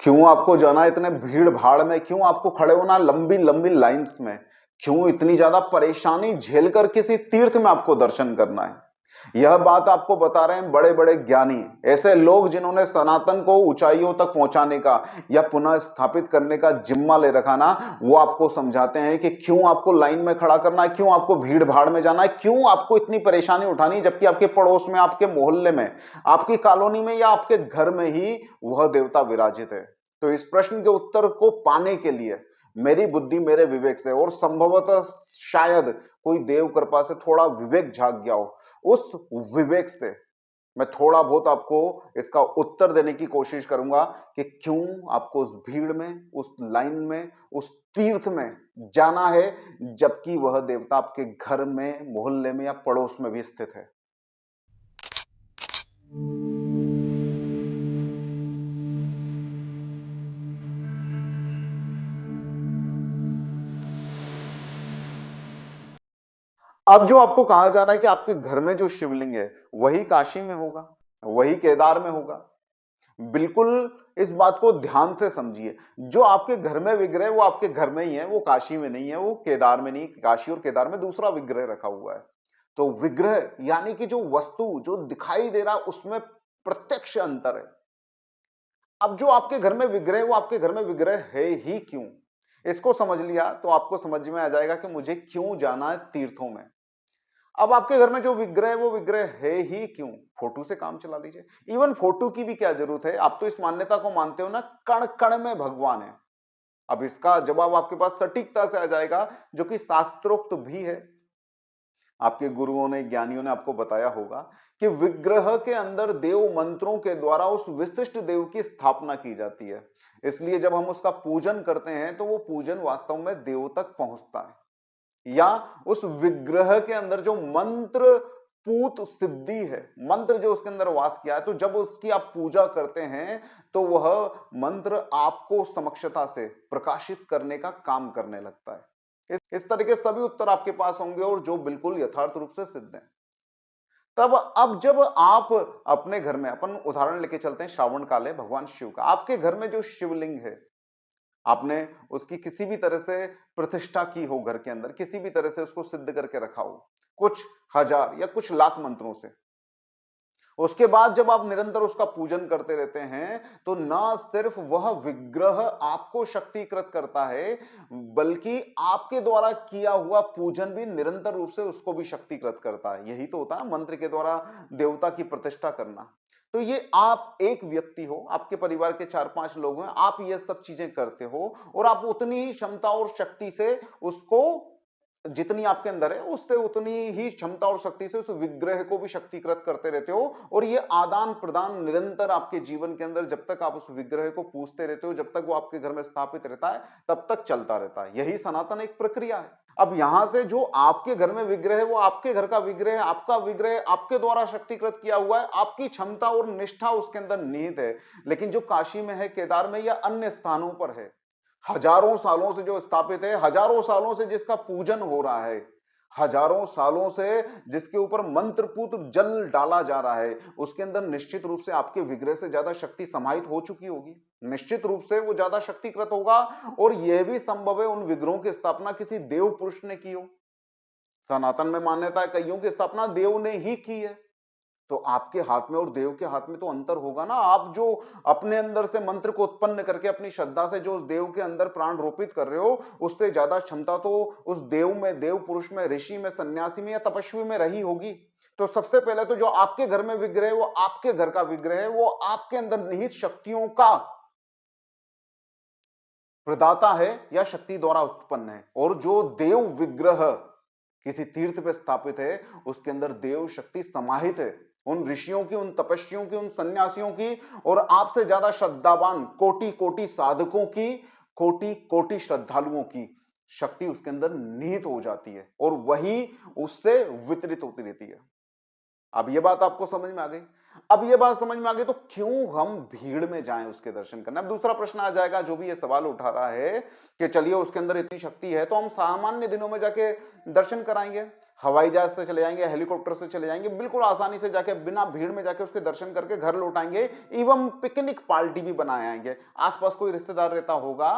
क्यों आपको जाना है इतने भीड़ भाड़ में? क्यों आपको खड़े होना लंबी लंबी लाइंस में? क्यों इतनी ज्यादा परेशानी झेलकर किसी तीर्थ में आपको दर्शन करना है? यह बात आपको बता रहे हैं बड़े बड़े ज्ञानी, ऐसे लोग जिन्होंने सनातन को ऊंचाइयों तक पहुंचाने का या पुनः स्थापित करने का जिम्मा ले रखा ना, वो आपको समझाते हैं कि क्यों आपको लाइन में खड़ा करना है, क्यों आपको भीड़ भाड़ में जाना है, क्यों आपको इतनी परेशानी उठानी है, जबकि आपके पड़ोस में, आपके मोहल्ले में, आपकी कॉलोनी में या आपके घर में ही वह देवता विराजित है। तो इस प्रश्न के उत्तर को पाने के लिए मेरी बुद्धि मेरे विवेक से, और संभवतः शायद कोई देव कृपा से थोड़ा विवेक जाग गया हो, उस विवेक से मैं थोड़ा बहुत आपको इसका उत्तर देने की कोशिश करूंगा कि क्यों आपको उस भीड़ में, उस लाइन में, उस तीर्थ में जाना है, जबकि वह देवता आपके घर में, मोहल्ले में या पड़ोस में भी स्थित है। अब जो आपको कहा जा रहा है कि आपके घर में जो शिवलिंग है वही काशी में होगा, वही केदार में होगा, बिल्कुल इस बात को ध्यान से समझिए। जो आपके घर में विग्रह वो आपके घर में ही है, वो काशी में नहीं है, वो केदार में नहीं। काशी और केदार में दूसरा विग्रह रखा हुआ है। तो विग्रह यानी कि जो वस्तु जो दिखाई दे रहा उसमें प्रत्यक्ष अंतर है। अब जो आपके घर में विग्रह है वो आपके घर में विग्रह है ही क्यों, इसको समझ लिया तो आपको समझ में आ जाएगा कि मुझे क्यों जाना है तीर्थों में। अब आपके घर में जो विग्रह है वो विग्रह है ही क्यों, फोटो से काम चला लीजिए। इवन फोटो की भी क्या जरूरत है, आप तो इस मान्यता को मानते हो ना, कण कण में भगवान है। अब इसका जवाब आपके पास सटीकता से आ जाएगा, जो कि शास्त्रोक्त भी है। आपके गुरुओं ने, ज्ञानियों ने आपको बताया होगा कि विग्रह के अंदर देव मंत्रों के द्वारा उस विशिष्ट देव की स्थापना की जाती है। इसलिए जब हम उसका पूजन करते हैं तो वो पूजन वास्तव में देव तक पहुंचता है। या उस विग्रह के अंदर जो मंत्र पूत सिद्धि है, मंत्र जो उसके अंदर वास किया है, तो जब उसकी आप पूजा करते हैं तो वह मंत्र आपको समक्षता से प्रकाशित करने का काम करने लगता है। इस तरह के सभी उत्तर आपके पास होंगे और जो बिल्कुल यथार्थ रूप से सिद्ध हैं। तब अब जब आप अपने घर में, अपन उदाहरण लेके चलते हैं श्रावण काल है भगवान शिव का, आपके घर में जो शिवलिंग है, आपने उसकी किसी भी तरह से प्रतिष्ठा की हो, घर के अंदर किसी भी तरह से उसको सिद्ध करके रखा हो, कुछ हजार या कुछ लाख मंत्रों से, उसके बाद जब आप निरंतर उसका पूजन करते रहते हैं तो ना सिर्फ वह विग्रह आपको शक्तिकृत करता है, बल्कि आपके द्वारा किया हुआ पूजन भी निरंतर रूप से उसको भी शक्तिकृत करता है। यही तो होता है मंत्र के द्वारा देवता की प्रतिष्ठा करना। तो ये आप एक व्यक्ति हो, आपके परिवार के 4-5 लोग हैं, आप ये सब चीजें करते हो और आप उतनी ही क्षमता और शक्ति से उसको, जितनी आपके अंदर है उससे उतनी ही क्षमता और शक्ति से उस विग्रह को भी शक्तिकृत करते रहते हो। और ये आदान प्रदान निरंतर आपके जीवन के अंदर, जब तक आप उस विग्रह को पूजते रहते हो, जब तक वो आपके घर में स्थापित रहता है, तब तक चलता रहता है। यही सनातन एक प्रक्रिया है। अब यहां से जो आपके घर में विग्रह है वो आपके घर का विग्रह है, आपका विग्रह आपके द्वारा शक्तिकृत किया हुआ है, आपकी क्षमता और निष्ठा उसके अंदर निहित है। लेकिन जो काशी में है, केदार में या अन्य स्थानों पर है, हजारों सालों से जो स्थापित है, हजारों सालों से जिसका पूजन हो रहा है, हजारों सालों से जिसके ऊपर मंत्रपूत जल डाला जा रहा है, उसके अंदर निश्चित रूप से आपके विग्रह से ज्यादा शक्ति समाहित हो चुकी होगी। निश्चित रूप से वो ज्यादा शक्तिकृत होगा। और यह भी संभव है उन विग्रहों की स्थापना किसी देव पुरुष ने की हो। सनातन में मान्यता है कईयों की स्थापना देव ने ही की है। तो आपके हाथ में और देव के हाथ में तो अंतर होगा ना। आप जो अपने अंदर से मंत्र को उत्पन्न करके अपनी श्रद्धा से जो उस देव के अंदर प्राण रोपित कर रहे हो, उससे ज्यादा क्षमता तो उस देव में, देव पुरुष में, ऋषि में, सन्यासी में या तपस्वी में रही होगी। तो सबसे पहले तो जो आपके घर में विग्रह है वो आपके घर का विग्रह है, वो आपके अंदर निहित शक्तियों का प्रदाता है या शक्ति द्वारा उत्पन्न है। और जो देव विग्रह किसी तीर्थ पे स्थापित है, उसके अंदर देव शक्ति समाहित है, उन ऋषियों की, उन तपस्वियों की, उन सन्यासियों की, और आपसे ज्यादा श्रद्धावान कोटि कोटि साधकों की, कोटि कोटि श्रद्धालुओं की शक्ति उसके अंदर निहित हो जाती है और वही उससे वितरित होती रहती है। अब ये बात आपको समझ में आ गई। अब ये बात समझ में आ गई तो क्यों हम भीड़ में जाएं उसके दर्शन करने। अब दूसरा प्रश्न आ जाएगा, जो भी ये सवाल उठा रहा है कि चलिए उसके अंदर इतनी शक्ति है तो हम सामान्य दिनों में जाके दर्शन कराएंगे, हवाई जहाज से चले जाएंगे, हेलीकॉप्टर से चले जाएंगे, बिल्कुल आसानी से जाके बिना भीड़ में जाके उसके दर्शन करके घर लौट आएंगे, एवं पिकनिक पार्टी भी बनाए आएंगे, आसपास कोई रिश्तेदार रहता होगा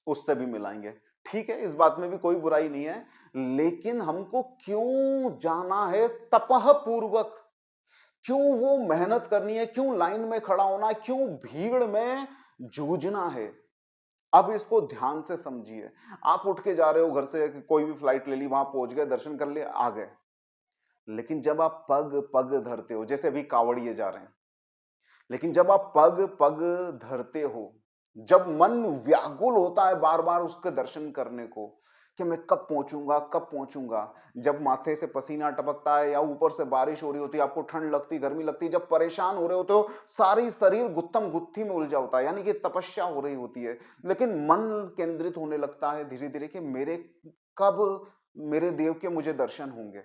उससे भी मिलाएंगे। ठीक है, इस बात में भी कोई बुराई नहीं है, लेकिन हमको क्यों जाना है तपह पूर्वक, क्यों वो मेहनत करनी है, क्यों लाइन में खड़ा होना है, क्यों भीड़ में जूझना है। अब इसको ध्यान से समझिए। आप उठ के जा रहे हो घर से, कोई भी फ्लाइट ले ली, वहां पहुंच गए, दर्शन कर लिए, आ गए, लेकिन जब आप पग पग धरते हो, जैसे अभी कावड़िए जा रहे हैं, लेकिन जब आप पग पग धरते हो, जब मन व्याकुल होता है बार बार उसके दर्शन करने को कि मैं कब पहुंचूंगा कब पहुंचूंगा, जब माथे से पसीना टपकता है या ऊपर से बारिश हो रही होती है, आपको ठंड लगती गर्मी लगती, जब परेशान हो रहे होते हो, सारी शरीर गुत्थम गुत्थी में उलझा होता है, यानी कि तपस्या हो रही होती है, लेकिन मन केंद्रित होने लगता है धीरे धीरे कि मेरे कब मेरे देव के मुझे दर्शन होंगे।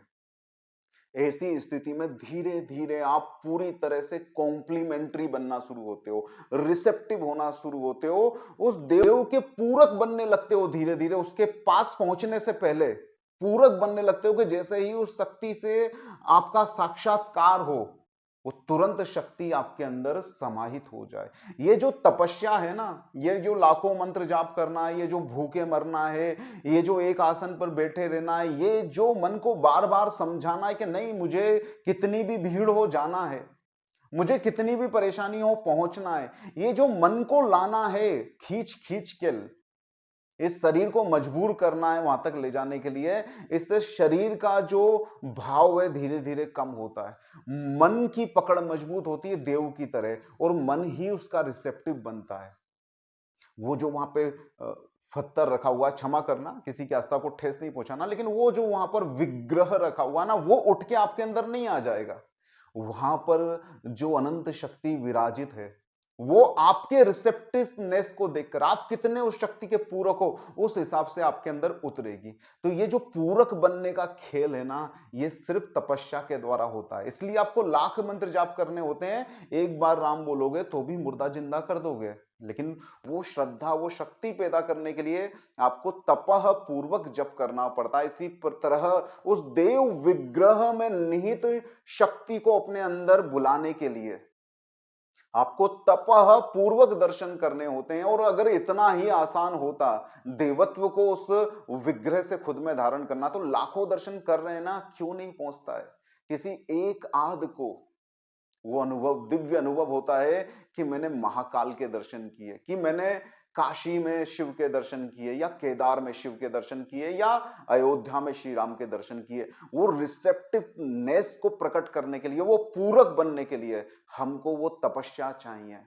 ऐसी स्थिति में धीरे धीरे आप पूरी तरह से कॉम्प्लीमेंट्री बनना शुरू होते हो, रिसेप्टिव होना शुरू होते हो, उस देव के पूरक बनने लगते हो, धीरे धीरे उसके पास पहुंचने से पहले पूरक बनने लगते हो कि जैसे ही उस शक्ति से आपका साक्षात्कार हो, वो तुरंत शक्ति आपके अंदर समाहित हो जाए। ये जो तपस्या है ना, ये जो लाखों मंत्र जाप करना है, ये जो भूखे मरना है, ये जो एक आसन पर बैठे रहना है, ये जो मन को बार बार समझाना है कि नहीं, मुझे कितनी भी भीड़ हो जाना है, मुझे कितनी भी परेशानी हो पहुंचना है, ये जो मन को लाना है खींच खींच के, इस शरीर को मजबूर करना है वहां तक ले जाने के लिए, इससे शरीर का जो भाव है धीरे धीरे कम होता है, मन की पकड़ मजबूत होती है देव की तरह, और मन ही उसका रिसेप्टिव बनता है। वो जो वहां पे पत्थर रखा हुआ, क्षमा करना किसी की आस्था को ठेस नहीं पहुंचाना, लेकिन वो जो वहां पर विग्रह रखा हुआ ना, वो उठ के आपके अंदर नहीं आ जाएगा। वहां पर जो अनंत शक्ति विराजित है, वो आपके रिसेप्टिवनेस को देखकर, आप कितने उस शक्ति के पूरक हो, उस हिसाब से आपके अंदर उतरेगी। तो ये जो पूरक बनने का खेल है ना, ये सिर्फ तपस्या के द्वारा होता है। इसलिए आपको लाख मंत्र जाप करने होते हैं, एक बार राम बोलोगे तो भी मुर्दा जिंदा कर दोगे, लेकिन वो श्रद्धा, वो शक्ति पैदा करने के लिए आपको तपह पूर्वक जप करना पड़ता है। इसी तरह उस देव विग्रह में निहित शक्ति को अपने अंदर बुलाने के लिए आपको तपह पूर्वक दर्शन करने होते हैं। और अगर इतना ही आसान होता देवत्व को उस विग्रह से खुद में धारण करना, तो लाखों दर्शन कर रहे हैं ना, क्यों नहीं पहुंचता है किसी एक आध को वो अनुभव, दिव्य अनुभव होता है कि मैंने महाकाल के दर्शन किए, कि मैंने काशी में शिव के दर्शन किए, या केदार में शिव के दर्शन किए, या अयोध्या में श्री राम के दर्शन किए। वो रिसेप्टिवनेस को प्रकट करने के लिए, वो पूरक बनने के लिए हमको वो तपस्या चाहिए,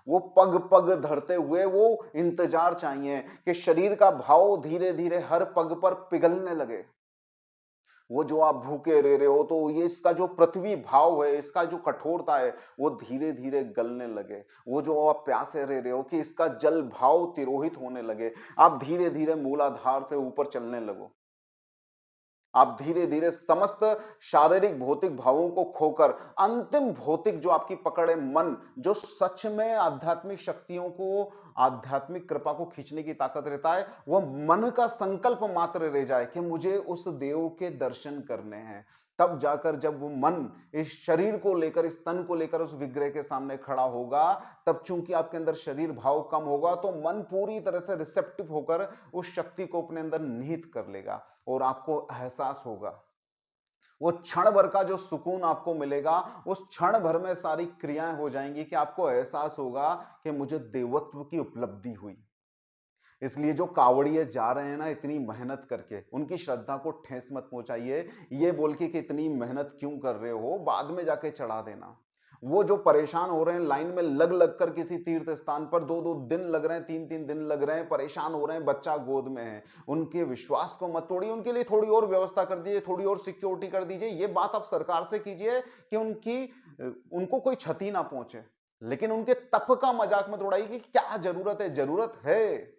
वो पग पग धरते हुए वो इंतजार चाहिए कि शरीर का भाव धीरे धीरे हर पग पर पिघलने लगे। वो जो आप भूखे रह रहे हो, तो ये इसका जो पृथ्वी भाव है, इसका जो कठोरता है, वो धीरे धीरे गलने लगे। वो जो आप प्यासे रह रहे हो कि इसका जल भाव तिरोहित होने लगे। आप धीरे धीरे मूलाधार से ऊपर चलने लगो। आप धीरे धीरे समस्त शारीरिक भौतिक भावों को खोकर अंतिम भौतिक जो आपकी पकड़ है, मन, जो सच में आध्यात्मिक शक्तियों को, आध्यात्मिक कृपा को खींचने की ताकत रहता है, वह मन का संकल्प मात्र रह जाए कि मुझे उस देव के दर्शन करने हैं। तब जाकर जब वो मन इस शरीर को लेकर, इस तन को लेकर उस विग्रह के सामने खड़ा होगा, तब चूंकि आपके अंदर शरीर भाव कम होगा, तो मन पूरी तरह से रिसेप्टिव होकर उस शक्ति को अपने अंदर निहित कर लेगा, और आपको एहसास होगा, वो क्षण भर का जो सुकून आपको मिलेगा, उस क्षण भर में सारी क्रियाएं हो जाएंगी कि आपको एहसास होगा कि मुझे देवत्व की उपलब्धि हुई। इसलिए जो कावड़िए जा रहे हैं ना इतनी मेहनत करके, उनकी श्रद्धा को ठेस मत पहुंचाइए ये बोल के कि इतनी मेहनत क्यों कर रहे हो, बाद में जाके चढ़ा देना। वो जो परेशान हो रहे हैं, लाइन में लग लग कर किसी तीर्थ स्थान पर 2-2 दिन लग रहे हैं, 3-3 दिन लग रहे हैं, परेशान हो रहे हैं, बच्चा गोद में है, उनके विश्वास को मत तोड़िए, उनके लिए थोड़ी और व्यवस्था कर दीजिए, थोड़ी और सिक्योरिटी कर दीजिए। ये बात आप सरकार से कीजिए कि उनको कोई क्षति ना पहुंचे, लेकिन उनके तप का मजाक मत उड़ाइए कि क्या जरूरत है। जरूरत है,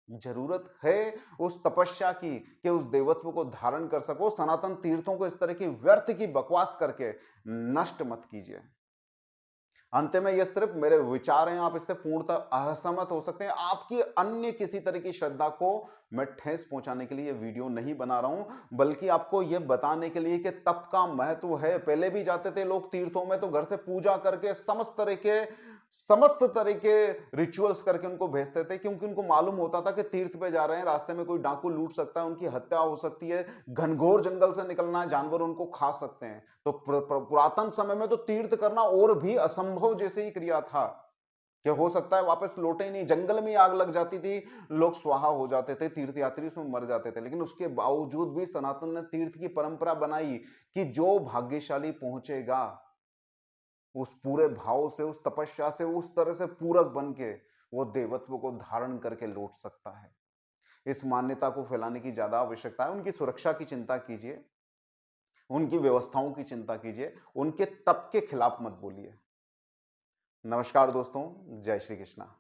जरूरत है उस तपस्या की कि उस देवत्व को धारण कर सको। सनातन तीर्थों को इस तरह की व्यर्थ की बकवास करके नष्ट मत कीजिए। अंत में ये सिर्फ मेरे विचार हैं, आप इससे पूर्णतः असहमत हो सकते हैं। आपकी अन्य किसी तरह की श्रद्धा को मैं ठेस पहुंचाने के लिए वीडियो नहीं बना रहा हूं, बल्कि आपको यह बताने के लिए कि तप का महत्व है। पहले भी जाते थे लोग तीर्थों में तो घर से पूजा करके समस्त तरह के रिचुअल्स करके उनको भेजते थे, क्योंकि उनको मालूम होता था कि तीर्थ पे जा रहे हैं, रास्ते में कोई डाकू लूट सकता है, उनकी हत्या हो सकती है, घनघोर जंगल से निकलना है, जानवर उनको खा सकते हैं। तो पुरातन समय में तो तीर्थ करना और भी असंभव जैसे ही क्रिया था कि हो सकता है वापस लौटे ही नहीं। जंगल में आग लग जाती थी, लोग स्वाहा हो जाते थे, तीर्थ यात्री उसमें मर जाते थे। लेकिन उसके बावजूद भी सनातन ने तीर्थ की परंपरा बनाई कि जो भाग्यशाली पहुंचेगा उस पूरे भाव से, उस तपस्या से, उस तरह से पूरक बन के वो देवत्व को धारण करके लौट सकता है। इस मान्यता को फैलाने की ज्यादा आवश्यकता है। उनकी सुरक्षा की चिंता कीजिए, उनकी व्यवस्थाओं की चिंता कीजिए, उनके तप के खिलाफ मत बोलिए। नमस्कार दोस्तों, जय श्री कृष्णा।